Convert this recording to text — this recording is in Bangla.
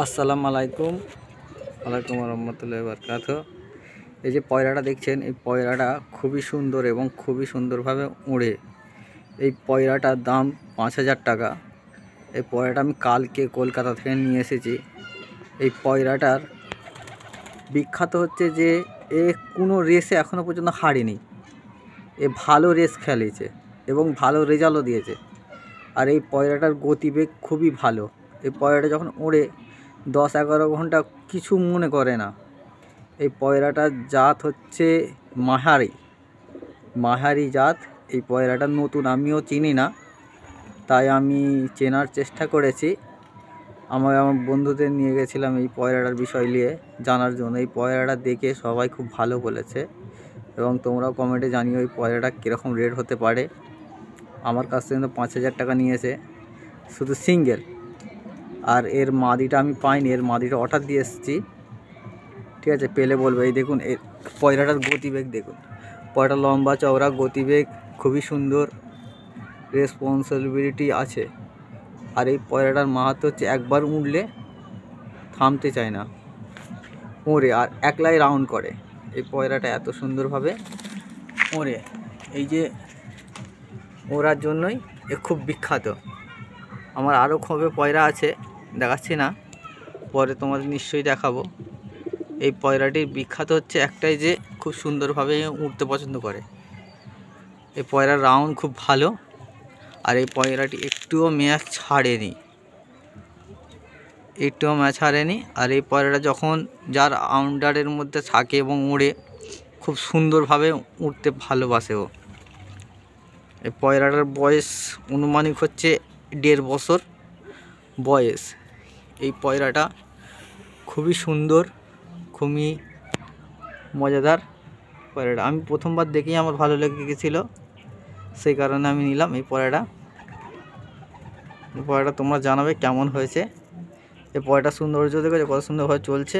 আসসালামু আলাইকুম রহমতুল্লাহি বারাকাতুহু। এই যে পয়রাটা দেখছেন, এই পয়রাটা খুবই সুন্দর এবং খুবই সুন্দরভাবে উড়ে। এই পয়রাটার দাম 5,000 টাকা। এই পয়রাটা আমি কালকে কলকাতা থেকে নিয়ে এসেছি। এই পয়রাটার বিখ্যাত হচ্ছে যে এ কোনো রেসে এখনও পর্যন্ত হারেনি। এ ভালো রেস খেলেছে এবং ভালো রেজাল্টও দিয়েছে। আর এই পয়রাটার গতিবেগ খুবই ভালো। এই পয়রাটা যখন ওড়ে 10-11 ঘন্টা কিছু মনে করে না। এই পয়রাটার জাত হচ্ছে মাহারি জাত। এই পয়রাটা নতুন, আমিও চিনি না, তাই আমি চেনার চেষ্টা করেছি। আমার বন্ধুদের নিয়ে গেছিলাম এই পয়রাটার বিষয় নিয়ে জানার জন্য। এই পয়রাটা দেখে সবাই খুব ভালো বলেছে এবং তোমরাও কমেন্টে জানিও এই পয়রাটা কীরকম রেট হতে পারে। আমার কাছ থেকে 5,000 টাকা নিয়েছে শুধু সিঙ্গেল। আর এর মাদিটা আমি পাইনি, এর মাদিটা অর্ডার দিয়ে এসেছি। ঠিক আছে, পেলে বলবো। এই দেখুন এর পয়রাটার গতিবেগ দেখুন, পয়রাটা লম্বা চওড়া, গতিবেগ খুবই সুন্দর, রেসপন্সিবিলিটি আছে। আর এই পয়রাটার মাহাত্ম্য হচ্ছে একবার উঠলে থামতে চায় না, ওড়ে আর একলাই রাউন্ড করে। এই পয়রাটা এত সুন্দরভাবে ওড়ে, এই যে ওড়ার জন্যই এ খুব বিখ্যাত। আমার আরও খবে পয়রা আছে, দেখাচ্ছি না, পরে তোমাদের নিশ্চয়ই দেখাবো। এই পয়রাটির বিখ্যাত হচ্ছে একটাই যে খুব সুন্দরভাবে উড়তে পছন্দ করে। এই পয়রার রাউন্ড খুব ভালো। আর এই পয়রাটি একটুও ম্যাচ ছাড়েনি। আর এই পয়রাটা যখন যার আন্ডারের মধ্যে থাকে এবং উড়ে, খুব সুন্দরভাবে উড়তে ভালোবাসে ও। এই পয়রাটার বয়স অনুমানিক হচ্ছে 1.5 বছর বয়স। এই পয়রাটা খুবই সুন্দর, খুবই মজাদার পয়রাটা। আমি প্রথমবার দেখেই আমার ভালো লেগে গেছিলো, সেই কারণে আমি নিলাম এই পয়রাটা। তোমরা জানাবে কেমন হয়েছে। এই পয়রাটা সৌন্দর্য দেখেছো কত সুন্দরভাবে চলছে।